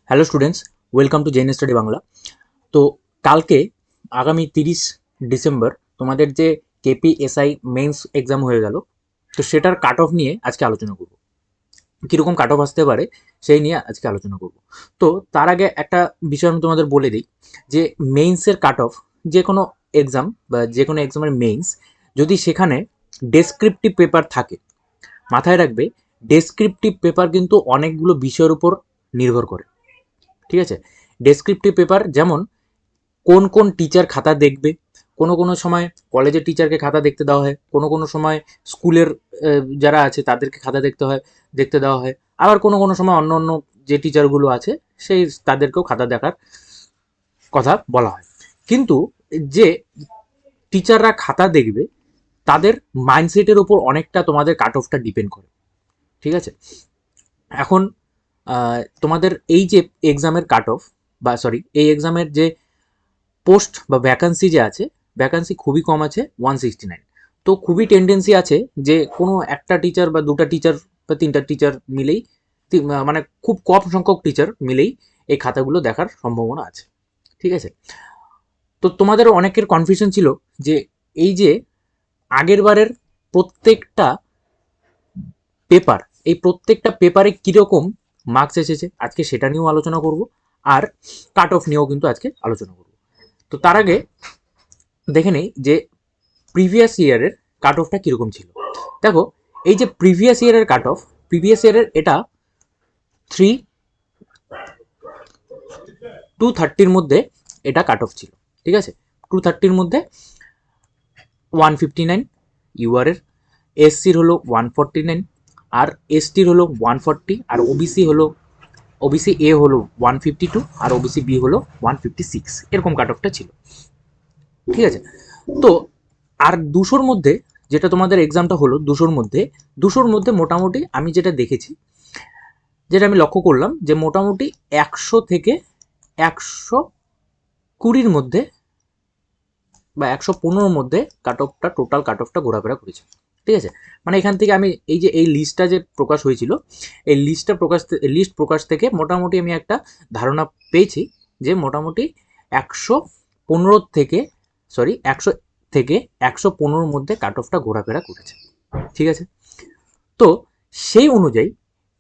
Hello students, welcome to Zen study Bangla. তো কালকে আগামী 30 ডিসেম্বর তোমাদের যে কেপিএসআই মেন্স এক্সাম হয়ে গেল, তো সেটার কাট অফ নিয়ে আজকে আলোচনা করব। কীরকম কাট অফ আসতে পারে সেই নিয়ে আজকে আলোচনা করব। তো তার আগে একটা বিষয় আমি তোমাদের বলে দিই যে মেইনসের কাট অফ, যে কোনো এক্সাম বা যে কোনো এক্সামের মেইনস যদি সেখানে ডেসক্রিপটিভ পেপার থাকে, মাথায় রাখবে ডেসক্রিপটিভ পেপার কিন্তু অনেকগুলো বিষয়ের উপর নির্ভর করে। ঠিক আছে, ডেসক্রিপটিভ পেপার যেমন কোন কোন টিচার খাতা দেখবে, কোনো কোনো সময় কলেজের টিচারকে খাতা দেখতে দেওয়া হয়, কোনো কোনো সময় স্কুলের যারা আছে তাদেরকে খাতা দেখতে দেওয়া হয়, আবার কোনো কোনো সময় অন্য অন্য যে টিচারগুলো আছে সেই তাদেরকেও খাতা দেখার কথা বলা হয়। কিন্তু যে টিচাররা খাতা দেখবে তাদের মাইন্ডসেটের ওপর অনেকটা তোমাদের কাট অফটা ডিপেন্ড করে। ঠিক আছে, এখন তোমাদের এই যে এক্সামের কাট অফ বা সরি এই এক্সামের যে পোস্ট বা ভ্যাকান্সি যে আছে, ভ্যাকান্সি খুবই কম আছে, 169। তো খুবই টেন্ডেন্সি আছে যে কোনো একটা টিচার বা দুটা টিচার বা তিনটা টিচার মিলেই, মানে খুব কম সংখ্যক টিচার মিলেই এই খাতাগুলো দেখার সম্ভাবনা আছে। ঠিক আছে, তো তোমাদের অনেকের কনফিউশন ছিল যে এই যে আগের বারের প্রত্যেকটা পেপার, এই প্রত্যেকটা পেপারে কীরকম মার্কস এসেছে, আজকে সেটা নিয়েও আলোচনা করব, আর কাট অফ নিয়েও কিন্তু আজকে আলোচনা করব। তো তার আগে দেখে নেই যে প্রিভিয়াস ইয়ারের কাট অফটা কীরকম ছিল। দেখো, এই যে প্রিভিয়াস ইয়ারের কাট অফ, প্রিভিয়াস ইয়ারের এটা 230-র মধ্যে এটা কাট অফ ছিল। ঠিক আছে, 230-র মধ্যে 159 ইউআরের, এসসির হলো 149, আর এসটির হলো 140, আর ওবিসি হলো, ওবিসি এ হলো 152, আর ওবিসি বি হলো 156, এরকম কাট অফটা ছিল। ঠিক আছে, তো আর 200-র মধ্যে যেটা তোমাদের এক্সামটা হলো, 200-র মধ্যে মোটামুটি আমি যেটা দেখেছি, যেটা আমি লক্ষ্য করলাম যে মোটামুটি 100 থেকে 120-র মধ্যে বা 115-র মধ্যে কাট অফটা, টোটাল কাট অফটা ঘোরাফেরা করেছে। ঠিক আছে, মানে এখান থেকে আমি এই যে এই লিস্টটা যে প্রকাশ হয়েছিল, এই লিস্ট প্রকাশ থেকে মোটামুটি আমি একটা ধারণা পেয়েছি যে মোটামুটি 115 থেকে 115-র মধ্যে কাট অফটা ঘোরাফেরা করেছে। ঠিক আছে, তো সেই অনুযায়ী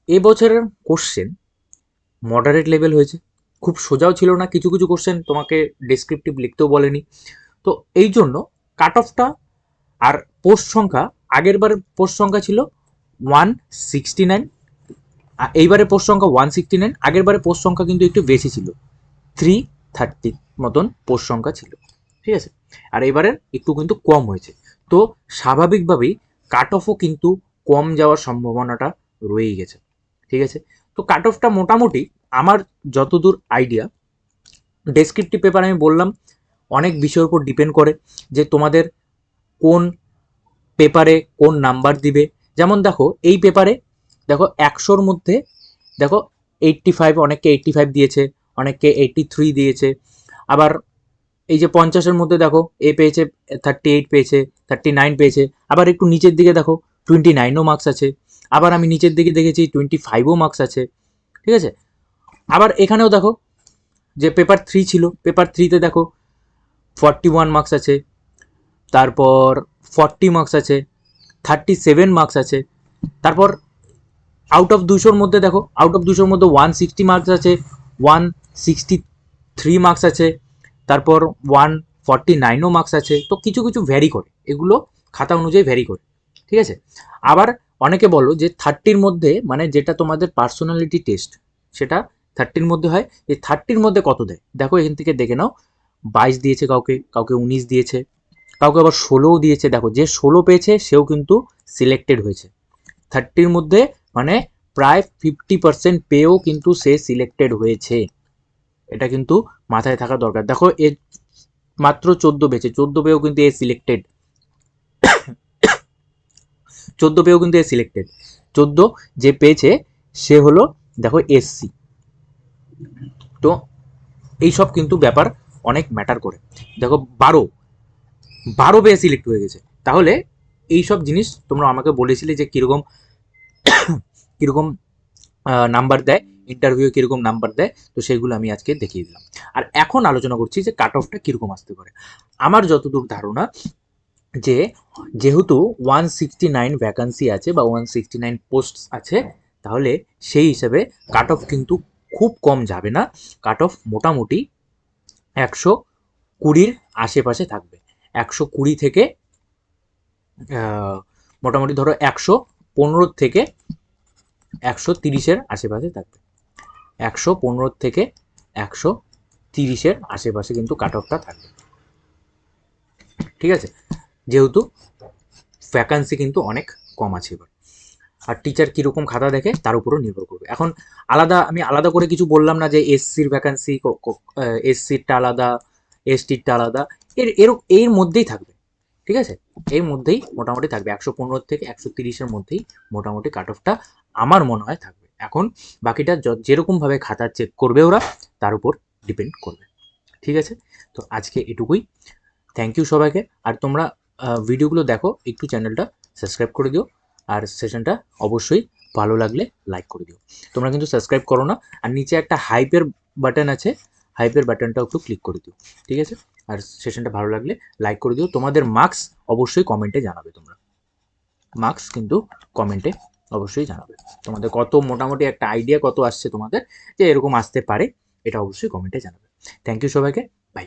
এবছরের কোশ্চেন মডারেট লেভেল হয়েছে, খুব সোজাও ছিল না, কিছু কিছু কোশ্চেন তোমাকে ডেসক্রিপটিভ লিখতেও বলেনি। তো এই জন্য কাট অফটা আর পোস্ট সংখ্যা, আগের বারের পোস্ট সংখ্যা ছিল 169, এইবারে পোস্ট সংখ্যা 169, আগের বারে পোস্ট সংখ্যা কিন্তু একটু বেশি ছিল, 330 মতন পোস্ট সংখ্যা ছিল। ঠিক আছে, আর এবারের একটু কিন্তু কম হয়েছে। তো স্বাভাবিকভাবেই কাট অফও কিন্তু কম যাওয়ার সম্ভাবনাটা রয়েই গেছে। ঠিক আছে, তো কাট অফটা মোটামুটি আমার যতদূর আইডিয়া, ডেসক্রিপটিভ পেপার আমি বললাম অনেক বিষয়ের উপর ডিপেন্ড করে যে তোমাদের কোন পেপারে কোন নাম্বার দিবে। যেমন দেখো এই পেপারে দেখো 100-র মধ্যে দেখো 85, অনেককে 85 দিয়েছে, অনেককে 83 দিয়েছে। আবার এই যে 50-এর মধ্যে দেখো এ পেয়েছে 38 পেয়েছে, 39 পেয়েছে। আবার একটু নিচের দিকে দেখো 29ও মার্কস আছে। আবার আমি নিচের দিকে দেখেছি 25ও মার্কস আছে। ঠিক আছে, আবার এখানেও দেখো যে পেপার 3 ছিল, পেপার 3-তে দেখো 41 মার্কস আছে, তারপর 40 মার্কস আছে, 37 মার্কস আছে। তারপর আউট অফ 200-র মধ্যে দেখো, আউট অফ 200-র মধ্যে 160 মার্কস আছে, 163 মার্কস আছে, তারপর 149ও মার্কস আছে। তো কিছু কিছু ভ্যারি করে, এগুলো খাতা অনুযায়ী ভ্যারি করে। ঠিক আছে, আবার অনেকে বলো যে 30-র মধ্যে, মানে যেটা তোমাদের পার্সোনালিটি টেস্ট, সেটা 30-র মধ্যে হয়। এই 30-র মধ্যে কত দেয় দেখো, এখান থেকে দেখে নাও। 22 দিয়েছে, কাউকে কাউকে 19 দিয়েছে, কাউকে আবার 16ও দিয়েছে। দেখো যে 16 পেয়েছে সেও কিন্তু সিলেক্টেড হয়েছে 30-র মধ্যে, মানে প্রায় 50% পেয়েও কিন্তু সে সিলেক্টেড হয়েছে। এটা কিন্তু মাথায় থাকা দরকার। দেখো এ মাত্র 14 পেয়েছে, 14 পেয়েও কিন্তু এ সিলেক্টেড, 14 পেয়েও কিন্তু এ সিলেক্টেড। 14 যে পেয়েছে সে হলো দেখো এসসি। তো এইসব কিন্তু ব্যাপার অনেক ম্যাটার করে। দেখো 12 পেয়ে সিলেক্ট হয়ে গেছে। তাহলে এইসব জিনিস তোমরা আমাকে বলেছিলে যে কীরকম কীরকম নাম্বার দেয়, ইন্টারভিউ কীরকম নাম্বার দেয়, তো সেগুলো আমি আজকে দেখিয়ে দিলাম। আর এখন আলোচনা করছি যে কাট অফটা কীরকম আসতে পারে। আমার যতদূর ধারণা যে যেহেতু 169 ভ্যাকান্সি আছে বা 169 পোস্ট আছে, তাহলে সেই হিসেবে কাট অফ কিন্তু খুব কম যাবে না। কাট অফ মোটামুটি 120-র আশেপাশে থাকবে। 120 থেকে মোটামুটি ধরো 115 থেকে 130-এর আশেপাশে থাকবে। 115 থেকে 130-এর আশেপাশে কিন্তু কাট অফটা থাকবে, ঠিক আছে, যেহেতু ভ্যাকান্সি কিন্তু অনেক কম আছে এবার। আর টিচার কীরকম খাতা দেখে তার উপরও নির্ভর করবে। এখন আমি আলাদা করে কিছু বললাম না যে এসসির ভ্যাকান্সি, এসসিরটা আলাদা, এসটিরটা আলাদা, এর মধ্যেই থাকবে, ঠিক আছে, এর মধ্যেই মোটামুটি থাকবে। 115 থেকে 130-এর মধ্যেই মোটামুটি কাট অফটা আমার মনে হয় থাকবে। এখন বাকিটা যেরকমভাবে খাতা চেক করবে ওরা, তার উপর ডিপেন্ড করবে, ঠিক আছে। তো আজকে এটুকুই। থ্যাংক ইউ সবাইকে। আর তোমরা ভিডিওগুলো দেখো, একটু চ্যানেলটা সাবস্ক্রাইব করে দিও, আর সেশনটা অবশ্যই ভালো লাগলে লাইক করে দিও। তোমরা কিন্তু সাবস্ক্রাইব করো না, আর নিচে একটা হাইপের বাটন আছে, হাইপের বাটনটাও একটু ক্লিক করে দিও, ঠিক আছে। আর সেশনটা ভালো লাগলে লাইক করে দিও। তোমাদের মার্কস অবশ্যই কমেন্টে জানাবে, তোমরা মার্কস কিন্তু কমেন্টে অবশ্যই জানাবে। তোমাদের কত মোটামুটি একটা আইডিয়া কত আসছে তোমাদের, যে এরকম আসতে পারে, এটা অবশ্যই কমেন্টে জানাবে। থ্যাংক ইউ সবাইকে, বাই।